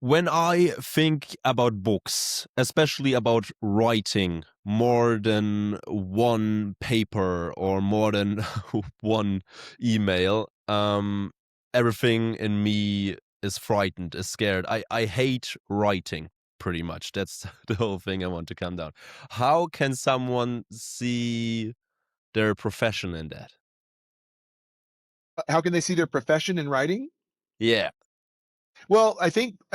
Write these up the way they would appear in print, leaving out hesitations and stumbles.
When I think about books, especially about writing more than one paper or more than one email, everything in me is frightened, is scared. I hate writing pretty much. That's the whole thing I want to come down. How can someone see their profession in that? How can they see their profession in writing? Yeah. Well, I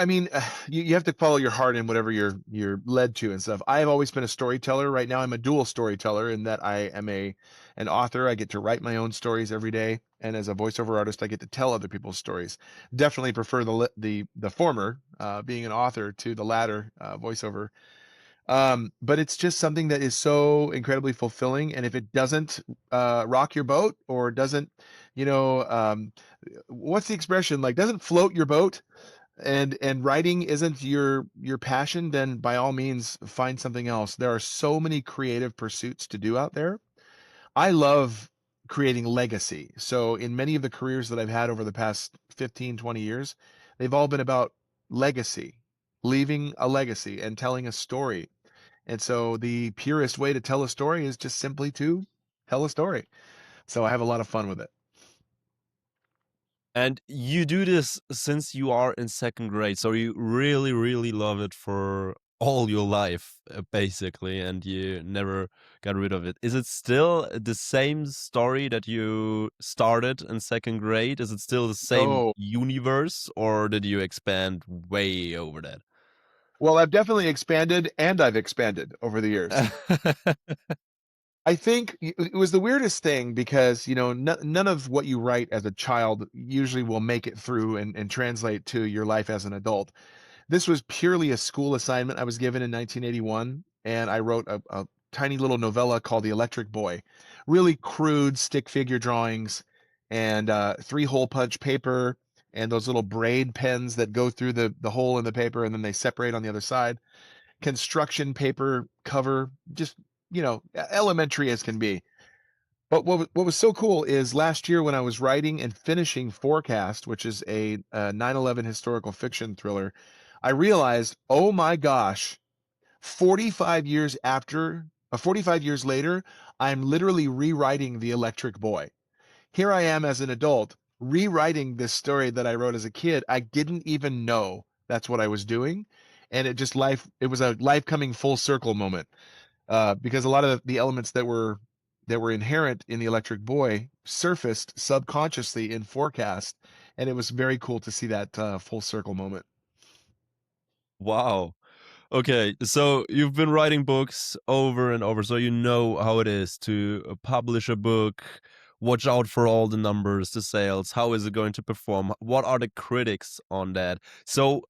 mean, you have to follow your heart in whatever you're led to and stuff. I have always been a storyteller. Right now, I'm a dual storyteller in that I am an author. I get to write my own stories every day, and as a voiceover artist, I get to tell other people's stories. Definitely prefer the former, being an author, to the latter, voiceover. But it's just something that is so incredibly fulfilling, and if it doesn't rock your boat or doesn't, you know, what's the expression, like, doesn't float your boat, and writing isn't your passion, then by all means find something else. There are so many creative pursuits to do out there. I love creating legacy. So in many of the careers that I've had over the past 15, 20 years, they've all been about legacy, leaving a legacy and telling a story. And so the purest way to tell a story is just simply to tell a story. So I have a lot of fun with it. And you do this since you are in second grade, so you really, really love it for all your life, basically, and you never got rid of it. Is it still the same story that you started in second grade? Is it still the same Oh, universe, or did you expand way over that? well, I've definitely expanded and I've expanded over the years. I think it was the weirdest thing because, none of what you write as a child usually will make it through and translate to your life as an adult. This was purely a school assignment I was given in 1981, and I wrote a tiny little novella called The Electric Boy. Really crude stick figure drawings and three hole punch paper and those little braid pens that go through the hole in the paper and then they separate on the other side. Construction paper cover, just elementary as can be. But what was so cool is last year when I was writing and finishing Forecast, which is a 9/11 historical fiction thriller, I realized, oh my gosh, 45 years later, I'm literally rewriting The Electric Boy. Here I am as an adult rewriting this story that I wrote as a kid. I didn't even know that's what I was doing, and it was a life coming full circle moment, because a lot of the elements that were inherent in the Electric Boy surfaced subconsciously in Forecast, and it was very cool to see that full circle moment. Wow. Okay, so you've been writing books over and over, so you know how it is to publish a book, watch out for all the numbers, the sales, how is it going to perform, what are the critics on that. So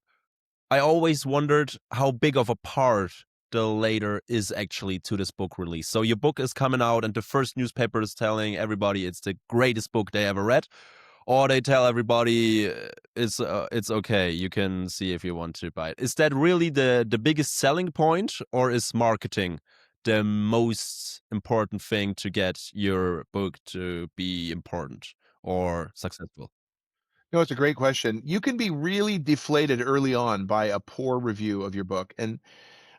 I always wondered how big of a part the later is actually to this book release. So your book is coming out, and the first newspaper is telling everybody it's the greatest book they ever read, or they tell everybody it's okay, you can see if you want to buy it. Is that really the biggest selling point, or is marketing the most important thing to get your book to be important or successful? No, it's a great question. You can be really deflated early on by a poor review of your book, and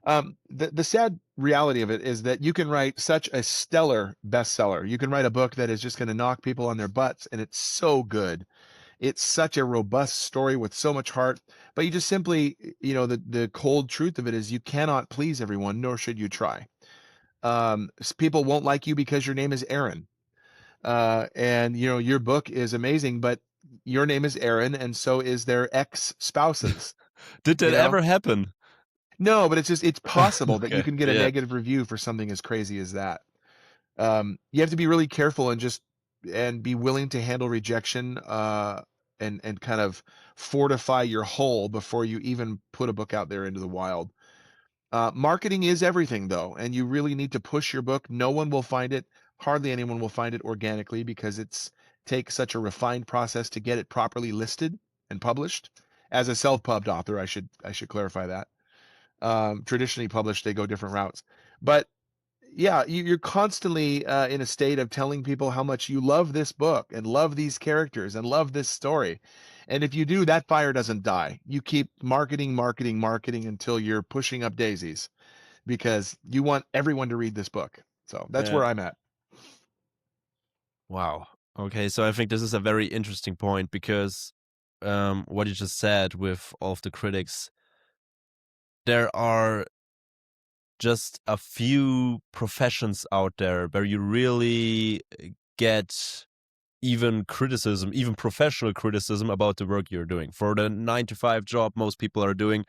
the sad reality of it is that you can write such a stellar bestseller. You can write a book that is just going to knock people on their butts, and it's so good. It's such a robust story with so much heart, but you just simply, the cold truth of it is you cannot please everyone, nor should you try. People won't like you because your name is Aaron, and your book is amazing, but your name is Aaron, and so is their ex spouses. Did You that know, ever happen? no, but it's possible that you Okay, can get a yeah. negative review for something as crazy as that. You have to be really careful and be willing to handle rejection, and kind of fortify your hull before you even put a book out there into the wild. Marketing is everything though, and you really need to push your book. No one will find it. Hardly anyone will find it organically because it's takes such a refined process to get it properly listed and published. As a self-pubbed author, I should clarify that. Traditionally published, they go different routes. But yeah, you're constantly in a state of telling people how much you love this book and love these characters and love this story. And if you do, that fire doesn't die. You keep marketing, marketing, marketing until you're pushing up daisies because you want everyone to read this book. So that's Yeah. where I'm at. Wow. Okay, so I think this is a very interesting point because what you just said with all of the critics, there are just a few professions out there where you really get even criticism, even professional criticism about the work you're doing. For the 9 to 5 job most people are doing,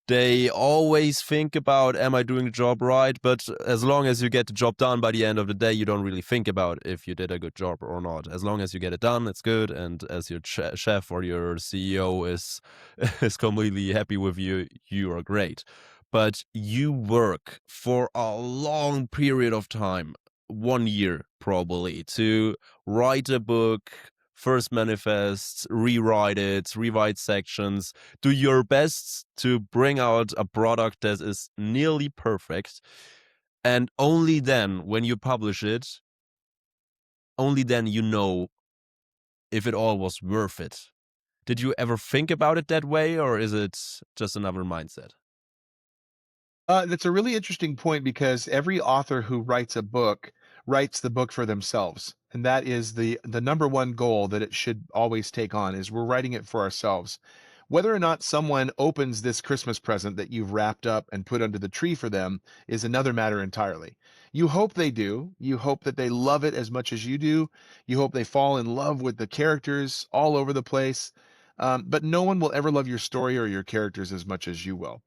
they always think about, am I doing the job right? But as long as you get the job done by the end of the day, you don't really think about if you did a good job or not. As long as you get it done, it's good. And as your chef or your CEO is is completely happy with you, you are great. But you work for a long period of time, 1 year probably, to write a book, first manifest, rewrite it, rewrite sections, do your best to bring out a product that is nearly perfect. And only then, when you publish it, only then you know if it all was worth it. Did you ever think about it that way, or is it just another mindset? That's a really interesting point because every author who writes a book writes the book for themselves. And that is the number one goal that it should always take on is we're writing it for ourselves. Whether or not someone opens this Christmas present that you've wrapped up and put under the tree for them is another matter entirely. You hope they do. You hope that they love it as much as you do. You hope they fall in love with the characters all over the place. But no one will ever love your story or your characters as much as you will.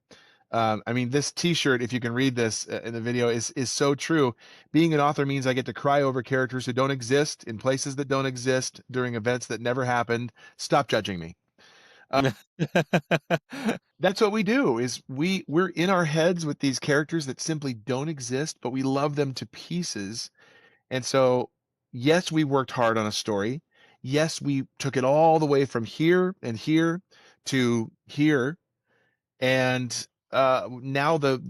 I mean, this T-shirt, if you can read this in the video, is so true. Being an author means I get to cry over characters who don't exist in places that don't exist during events that never happened. Stop judging me. Uh, that's what we do. Is we're in our heads with these characters that simply don't exist, but we love them to pieces. And so, yes, we worked hard on a story. Yes, we took it all the way from here and here to here and now the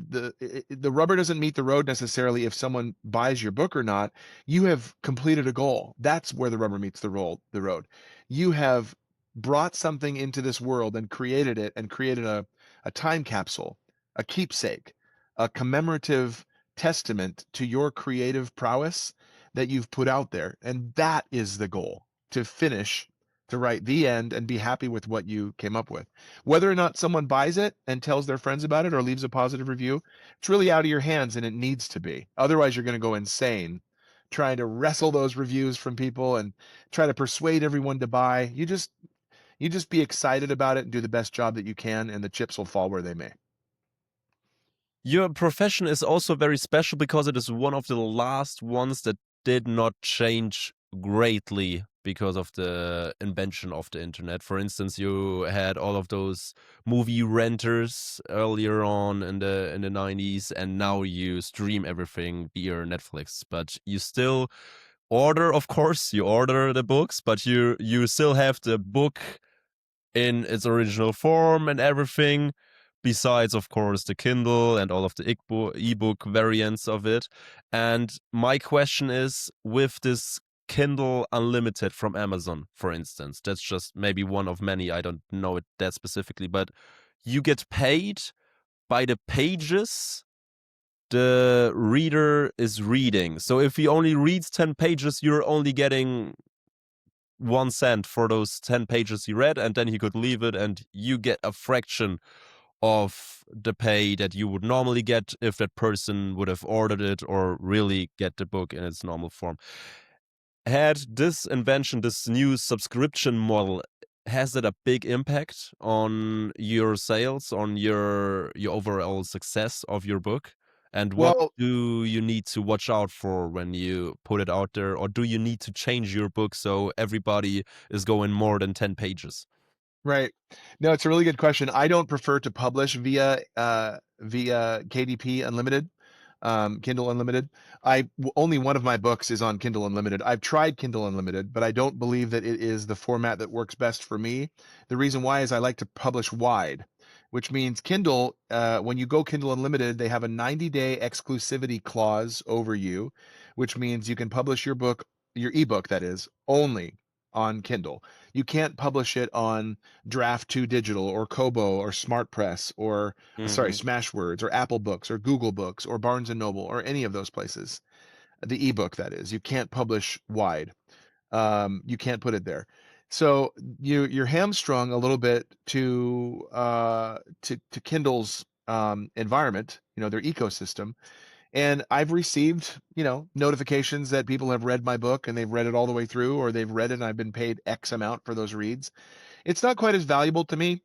rubber doesn't meet the road necessarily if someone buys your book or not. You have completed a goal. That's where the rubber meets the road. You have brought something into this world and created it and created a time capsule, a keepsake, a commemorative testament to your creative prowess that you've put out there, and that is the goal, to finish, to write the end and be happy with what you came up with. Whether or not someone buys it and tells their friends about it or leaves a positive review, it's really out of your hands, and it needs to be. Otherwise, you're going to go insane trying to wrestle those reviews from people and try to persuade everyone to buy. You just be excited about it and do the best job that you can, and the chips will fall where they may. Your profession is also very special because it is one of the last ones that did not change greatly because of the invention of the internet. For instance, you had all of those movie renters earlier on in the 90s, and now you stream everything via Netflix. But you still order, of course, you order the books, but you still have the book in its original form and everything, besides, of course, the Kindle and all of the ebook variants of it. And my question is, with this Kindle Unlimited from Amazon, for instance, that's just maybe one of many, I don't know it that specifically, but you get paid by the pages the reader is reading. So if he only reads 10 pages, you're only getting 1 cent for those 10 pages he read, and then he could leave it, and you get a fraction of the pay that you would normally get if that person would have ordered it or really get the book in its normal form. Had this invention, this new subscription model, has it a big impact on your sales, on your overall success of your book? And what Well, do you need to watch out for when you put it out there? Or do you need to change your book so everybody is going more than 10 pages? right. No, it's a really good question. I don't prefer to publish via KDP Unlimited, Kindle Unlimited. Only one of my books is on Kindle Unlimited. I've tried Kindle Unlimited, but I don't believe that it is the format that works best for me. The reason why is I like to publish wide, which means Kindle, when you go Kindle Unlimited, they have a 90-day exclusivity clause over you, which means you can publish your book, your ebook that is, only on Kindle. You can't publish it on Draft 2 Digital or Kobo or SmartPress or sorry, Mhm. Smashwords or Apple Books or Google Books or Barnes and Noble or any of those places. The ebook, that is. You can't publish wide. You can't put it there. So you're hamstrung a little bit to Kindle's environment, their ecosystem. And I've received, notifications that people have read my book and they've read it all the way through, or they've read it and I've been paid X amount for those reads. It's not quite as valuable to me.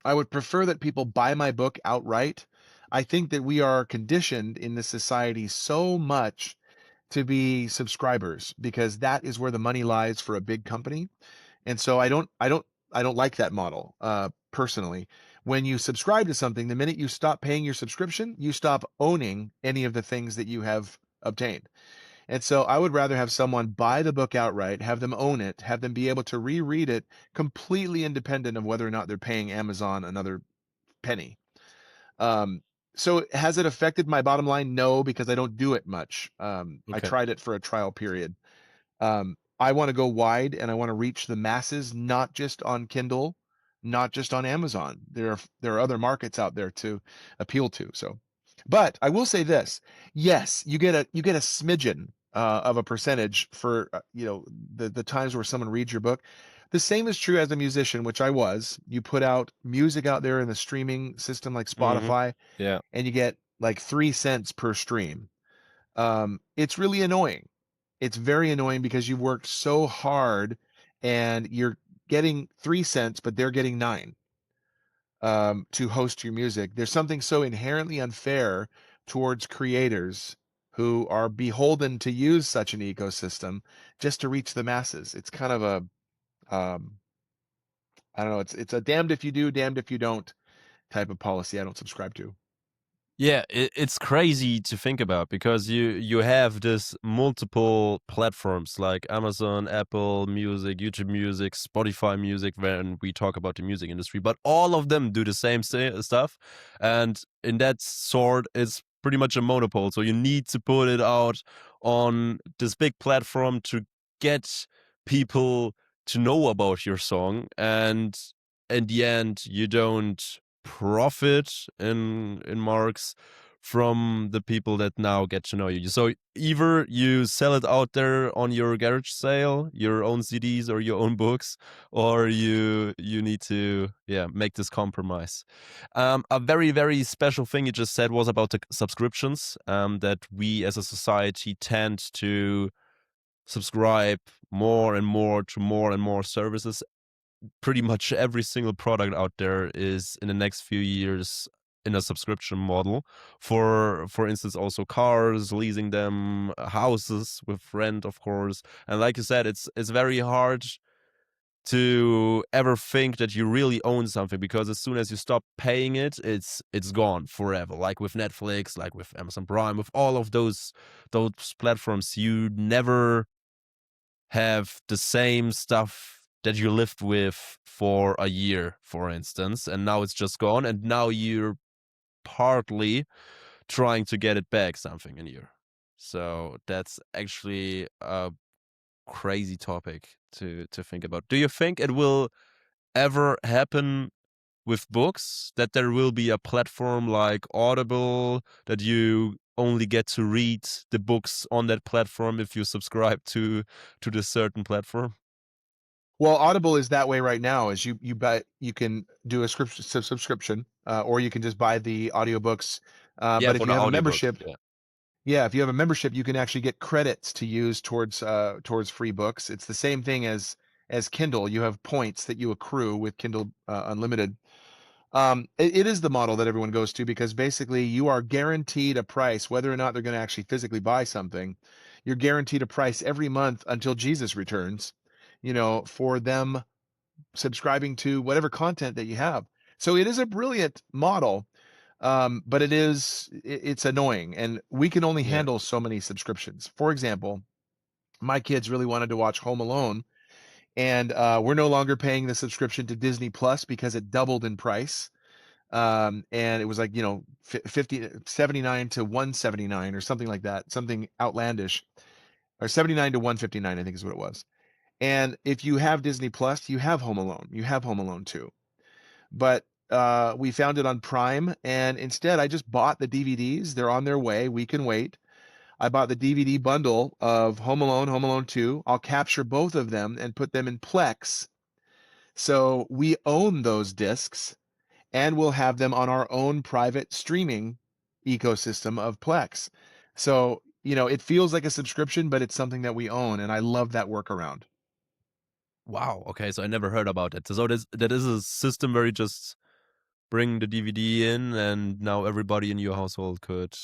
I would prefer that people buy my book outright. I think that we are conditioned in this society so much to be subscribers because that is where the money lies for a big company. And so I don't like that model, personally. When you subscribe to something, the minute you stop paying your subscription, you stop owning any of the things that you have obtained. And so I would rather have someone buy the book outright, have them own it, have them be able to reread it completely independent of whether or not they're paying Amazon another penny. Um, so has it affected my bottom line? No, because I don't do it much. I Okay. tried it for a trial period. I want to go wide and I want to reach the masses, not just on Kindle, not just on Amazon. There are other markets out there to appeal to. So, but I will say this: yes, you get a smidgen of a percentage for the times where someone reads your book. The same is true as a musician, which I was. You put out music out there in the streaming system like Mhm. Spotify, Yeah. and you get like 3 cents per stream. It's really annoying. It's very annoying because you've worked so hard and you're getting 3 cents, but they're getting nine, to host your music. There's something so inherently unfair towards creators who are beholden to use such an ecosystem just to reach the masses. It's kind of um, I don't know. It's a damned if you do, damned if you don't type of policy. I don't subscribe to. Yeah, it's crazy to think about because you have this multiple platforms like Amazon, Apple Music, YouTube Music, Spotify Music when we talk about the music industry, but all of them do the same stuff, and in that sort, it's pretty much a monopole. So you need to put it out on this big platform to get people to know about your song, and in the end, you don't profit in marks from the people that now get to know you. So either you sell it out there on your garage sale, your own CDs or your own books, or you need to make this compromise. A very very special thing you just said was about the subscriptions. That we as a society tend to subscribe more and more to more and more services. Pretty much every single product out there is in the next few years in a subscription model. For instance, also cars, leasing them, houses with rent, of course. And like you said, it's very hard to ever think that you really own something because as soon as you stop paying it, it's gone forever. Like with Netflix, like with Amazon Prime, with all of those platforms, you never have the same stuff that you lived with for a year, for instance, and now it's just gone, and now you're partly trying to get it back something in you. So that's actually a crazy topic to think about. Do you think it will ever happen with books that there will be a platform like Audible that you only get to read the books on that platform if you subscribe to this certain platform? Well, Audible is that way right now. Is you can do a subscription, or you can just buy the audiobooks. Yeah, But if for you the have a audiobooks, membership, yeah. yeah, if you have a membership, you can actually get credits to use towards free books. It's the same thing as Kindle. You have points that you accrue with Kindle Unlimited. It is the model that everyone goes to because basically you are guaranteed a price, whether or not they're going to actually physically buy something. You're guaranteed a price every month until Jesus returns, for them subscribing to whatever content that you have. So it is a brilliant model, but it's annoying, and we can only Yeah. handle so many subscriptions. For example, my kids really wanted to watch Home Alone, and we're no longer paying the subscription to Disney Plus because it doubled in price. And it was like 79 to 179 or something like that, something outlandish, or 79 to 159, I think is what it was. And if you have Disney Plus, you have Home Alone. You have Home Alone 2. But we found it on Prime, and instead I just bought the DVDs. They're on their way. We can wait. I bought the DVD bundle of Home Alone, Home Alone 2. I'll capture both of them and put them in Plex. So we own those discs and we'll have them on our own private streaming ecosystem of Plex. So, it feels like a subscription, but it's something that we own. And I love that workaround. Wow. Okay, so I never heard about it. So that is a system where you just bring the DVD in, and now everybody in your household could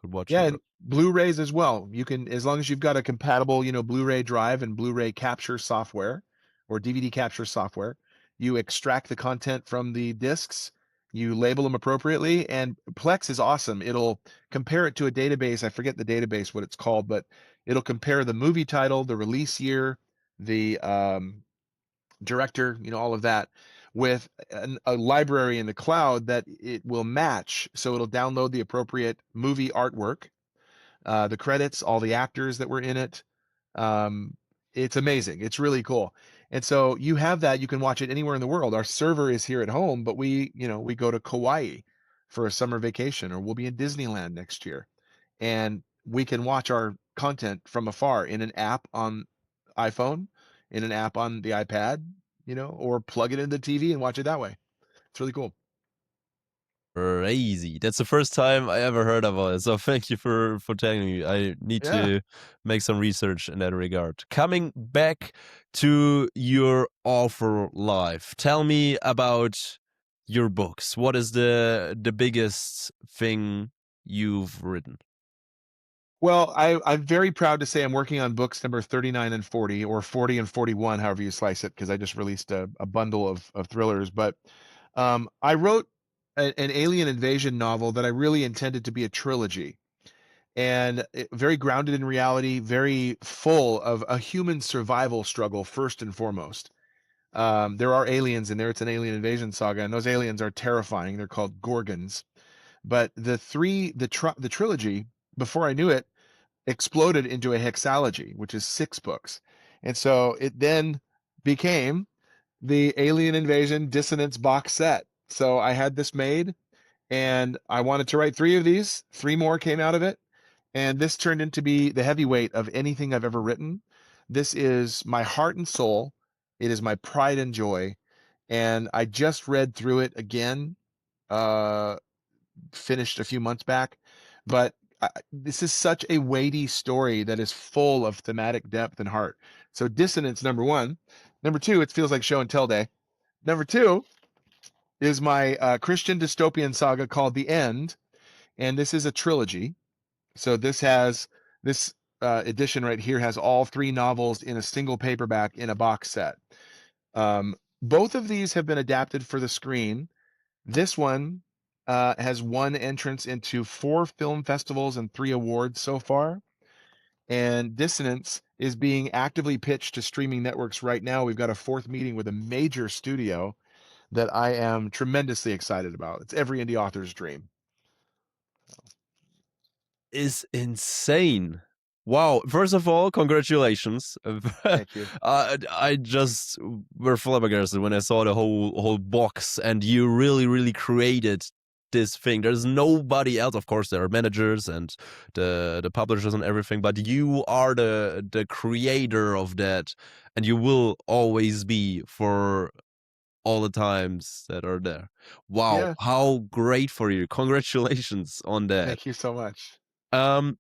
watch Yeah, it. and Blu-rays as well. You can, as long as you've got a compatible, Blu-ray drive and Blu-ray capture software or DVD capture software, you extract the content from the discs, you label them appropriately, and Plex is awesome. It'll compare it to a database. I forget the database, what it's called, but it'll compare the movie title, the release year, the director, all of that with a library in the cloud that it will match. So it'll download the appropriate movie artwork, the credits, all the actors that were in it. Um, it's amazing. It's really cool. And so you have that. You can watch it anywhere in the world. Our server is here at home, but we go to Kauai for a summer vacation, or we'll be in Disneyland next year, and we can watch our content from afar in an app on iPhone, in an app on the iPad, or plug it into the TV and watch it that way. It's really cool. Crazy. That's the first time I ever heard about it. So thank you for telling me. I need Yeah. to make some research in that regard. Coming back to your author life, tell me about your books. What is the biggest thing you've written? Well, I'm very proud to say I'm working on books number 39 and 40, or 40 and 41, however you slice it, because I just released a bundle of thrillers. But I wrote an alien invasion novel that I really intended to be a trilogy, and very grounded in reality, very full of a human survival struggle, first and foremost. There are aliens in there. It's an alien invasion saga, and those aliens are terrifying. They're called Gorgons. But the trilogy, before I knew it, exploded into a hexalogy, which is 6 books. And so it then became the Alien Invasion Dissonance box set. So I had this made, and I wanted to write 3 of these. 3 more came out of it. And this turned into be the heavyweight of anything I've ever written. This is my heart and soul. It is my pride and joy. And I just read through it again, uh, finished a few months back. But this is such a weighty story that is full of thematic depth and heart. So Dissonance, number one. Number two, it feels like show and tell day. Number two is my Christian dystopian saga called The End, and this is a trilogy. So this edition right here has all 3 novels in a single paperback in a box set. Both of these have been adapted for the screen. This one has won entrance into 4 film festivals and 3 awards so far. And Dissonance is being actively pitched to streaming networks right now. We've got a 4th meeting with a major studio that I am tremendously excited about. It's every indie author's dream. Is insane. Wow. First of all, congratulations. Thank you. I just were flabbergasted when I saw the whole box, and you really created this thing. There's nobody else. Of course, there are managers and the publishers and everything, but you are the creator of that, and you will always be for all the times that are there. Wow, Yeah, how great for you. Congratulations on that. thank you so much. Um,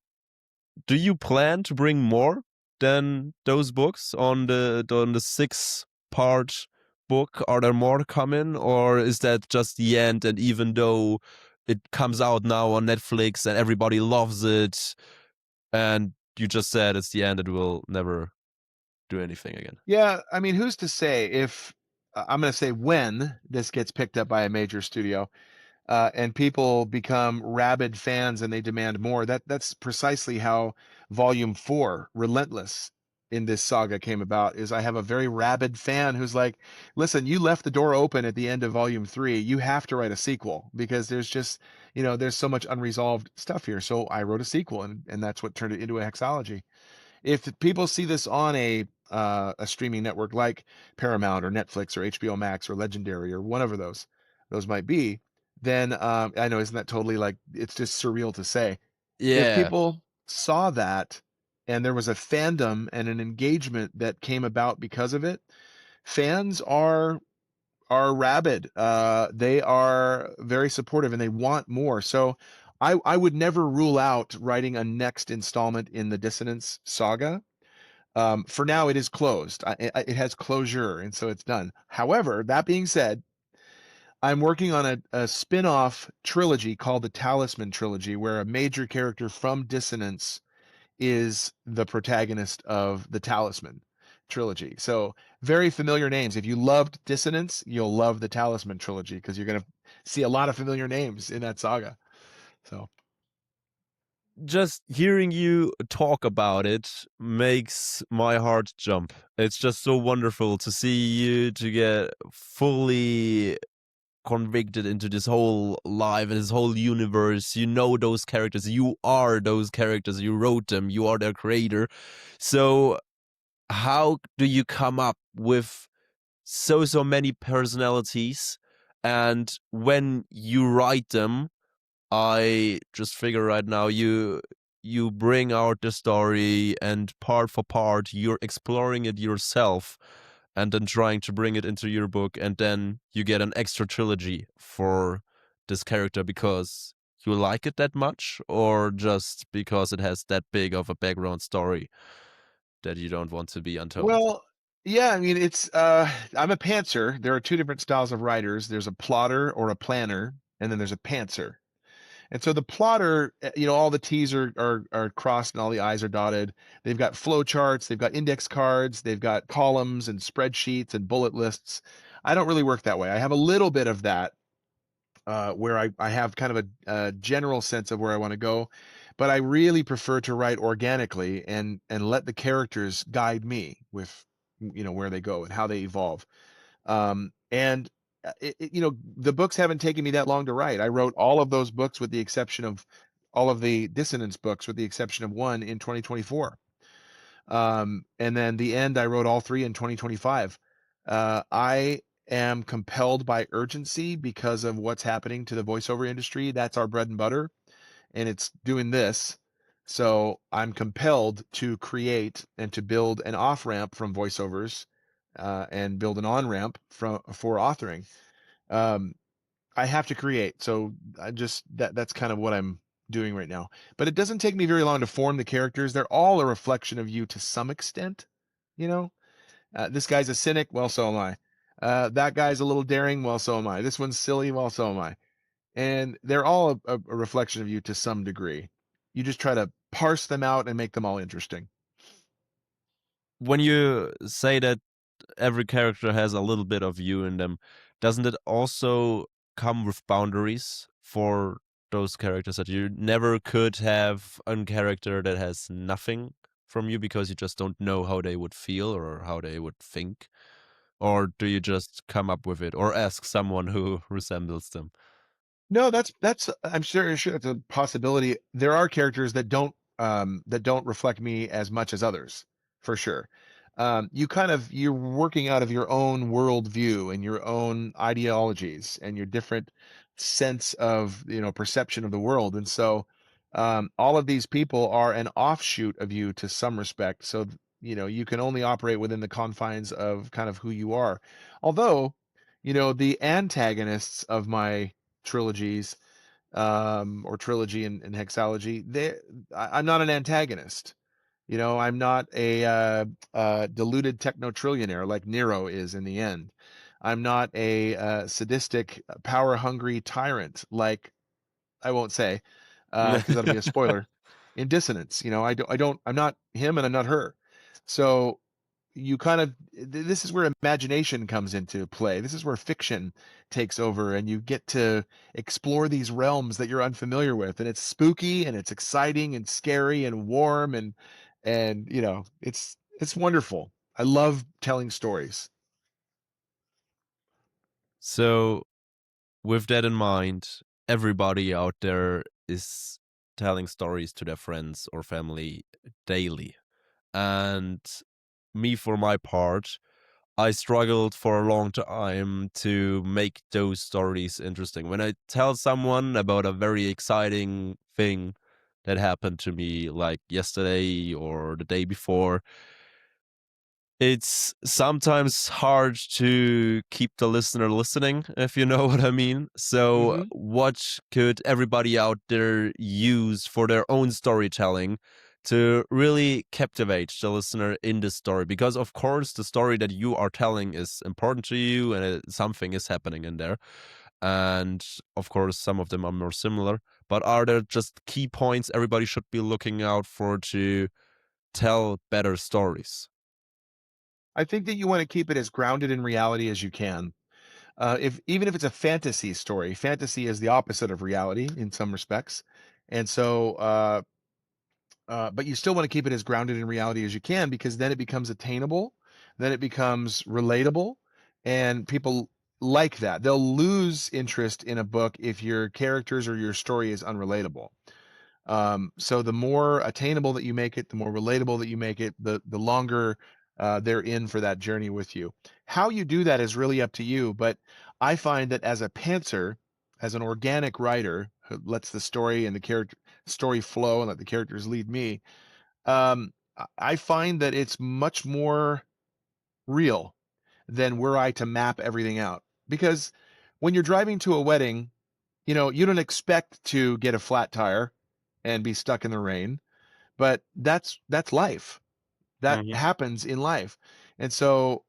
do you plan to bring more than those books on the 6 part book? Are there more coming, or is that just the end? And even though it comes out now on Netflix and everybody loves it, and you just said it's the end, it will never do anything again. Yeah, I mean, who's to say if I'm going to say when this gets picked up by a major studio, and people become rabid fans and they demand more. That's precisely how Volume 4, Relentless, in this saga came about. Is I have a very rabid fan who's like, "Listen, you left the door open at the end of Volume 3. You have to write a sequel because there's just there's so much unresolved stuff here." So I wrote a sequel, and that's what turned it into a hexology. If people see this on a streaming network like Paramount or Netflix or HBO Max or Legendary or one of those might be, then I know, isn't that totally like, it's just surreal to say. If Yeah. people saw that and there was a fandom and an engagement that came about because of it, fans are rabid. They are very supportive and they want more. So I would never rule out writing a next installment in the Dissonance saga. For now, it is closed. It has closure, and so it's done. However, that being said, I'm working on a spin-off trilogy called the Talisman Trilogy, where a major character from Dissonance is the protagonist of the Talisman trilogy. So very familiar names. If you loved Dissonance, you'll love the Talisman trilogy because you're gonna see a lot of familiar names in that saga. So Just hearing you talk about it makes my heart jump. It's just so wonderful to see you to get fully convicted into this whole life and this whole universe. You know those characters. You are those characters. You wrote them. You are their creator. So how do you come up with so many personalities? And when you write them, I just figure right now you bring out the story and part for part you're exploring it yourself and then trying to bring it into your book, and then you get an extra trilogy for this character because you like it that much, or just because it has that big of a background story that you don't want to be untold. well, yeah, I mean, it's I'm a pantser. There are two different styles of writers. There's a plotter or a planner, and then there's a pantser. And so the plotter, all the T's are crossed and all the I's are dotted. They've got flow charts, they've got index cards, they've got columns and spreadsheets and bullet lists. I don't really work that way. I have a little bit of that, where I have kind of a general sense of where I want to go, but I really prefer to write organically and let the characters guide me with where they go and how they evolve. And the books haven't taken me that long to write. I wrote all of those books with the exception of all of the Dissonance books, with the exception of one in 2024. And then the end, I wrote all three in 2025. I am compelled by urgency because of what's happening to the voiceover industry. That's our bread and butter, and it's doing this. So I'm compelled to create and to build an off ramp from voiceovers, and build an on ramp for authoring. Um, I have to create. So that's kind of what I'm doing right now. But it doesn't take me very long to form the characters. They're all a reflection of you to some extent. You know, this guy's a cynic. Well, so am I. That guy's a little daring. Well, so am I. This one's silly. Well, so am I. And they're all a reflection of you to some degree. You just try to parse them out and make them all interesting. When you say that every character has a little bit of you in them, doesn't it also come with boundaries for those characters, that you never could have a character that has nothing from you because you just don't know how they would feel or how they would think? Or do you just come up with it or ask someone who resembles them? No, that's I'm sure it's a possibility. There are characters that don't reflect me as much as others, for sure. You're working out of your own worldview and your own ideologies and your different sense of, perception of the world. And so all of these people are an offshoot of you to some respect. So, you can only operate within the confines of kind of who you are. Although, the antagonists of my trilogies, or trilogy and hexalogy, I'm not an antagonist. I'm not a deluded techno trillionaire like Nero is in the end. I'm not a sadistic, power hungry tyrant like, I won't say, because that'll be a spoiler. In Dissonance, I'm not him and I'm not her. So you kind of this is where imagination comes into play. This is where fiction takes over and you get to explore these realms that you're unfamiliar with, and it's spooky and it's exciting and scary and warm, and it's wonderful. I love telling stories. So, with that in mind, everybody out there is telling stories to their friends or family daily. And me for my part, I struggled for a long time to make those stories interesting. When I tell someone about a very exciting thing that happened to me, like yesterday or the day before, it's sometimes hard to keep the listener listening, if you know what I mean. So, Hmm. what could everybody out there use for their own storytelling to really captivate the listener in the story? Because, of course, the story that you are telling is important to you and something is happening in there. And, of course, some of them are more similar. But are there just key points everybody should be looking out for to tell better stories? I think that you want to keep it as grounded in reality as you can. If even if it's a fantasy story, fantasy is the opposite of reality in some respects, and so but you still want to keep it as grounded in reality as you can because then it becomes attainable, then it becomes relatable, and people like that. They'll lose interest in a book if your characters or your story is unrelatable. So the more attainable that you make it, the more relatable that you make it, the longer they're in for that journey with you. How you do that is really up to you. But I find that as a pantser, as an organic writer who lets the story and the character story flow and let the characters lead me, I find that it's much more real than were I to map everything out. Because when you're driving to a wedding, you don't expect to get a flat tire and be stuck in the rain, but that's life. That Mhm. happens in life. And so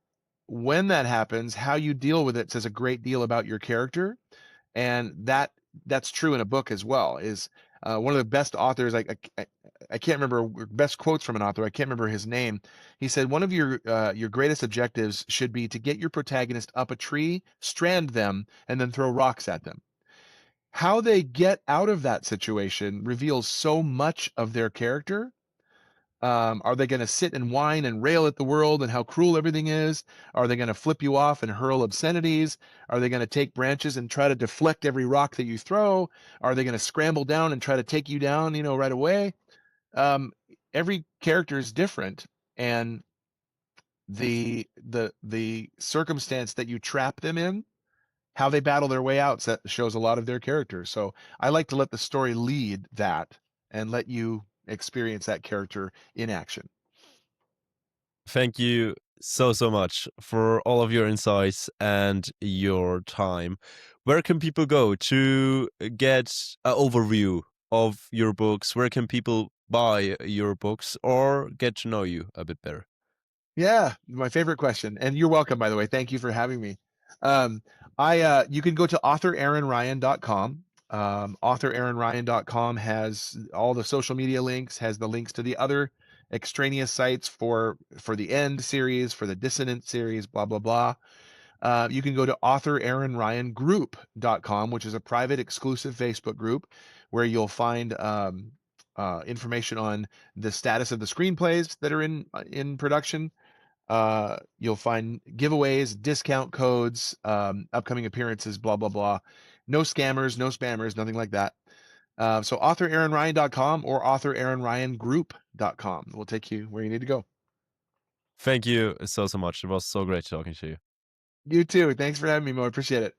when that happens, how you deal with it says a great deal about your character, and that's true in a book as well. Is one of the best authors. I can't remember best quotes from an author. I can't remember his name. He said one of your greatest objectives should be to get your protagonist up a tree, strand them, and then throw rocks at them. How they get out of that situation reveals so much of their character. Are they going to sit and whine and rail at the world and how cruel everything is? Are they going to flip you off and hurl obscenities? Are they going to take branches and try to deflect every rock that you throw? Are they going to scramble down and try to take you down, right away? Um, every character is different, and the circumstance that you trap them in, how they battle their way out, shows a lot of their character. So I like to let the story lead that and let you experience that character in action. Thank you so, so much for all of your insights and your time. Where can people go to get an overview of your books? Where can people buy your books or get to know you a bit better? Yeah, my favorite question. And you're welcome, by the way. Thank you for having me. Um, you can go to authoraaronryan.com. Authoraaronryan.com has all the social media links, has the links to the other extraneous sites for the End series, for the Dissonant series, blah blah blah. You can go to authoraaronryangroup.com, which is a private exclusive Facebook group where you'll find information on the status of the screenplays that are in production. You'll find giveaways, discount codes, upcoming appearances, blah, blah, blah. No scammers, no spammers, nothing like that. So authoraaronryan.com or authoraaronryangroup.com will take you where you need to go. Thank you so, so much. It was so great talking to you. You too. Thanks for having me, Mo. I appreciate it.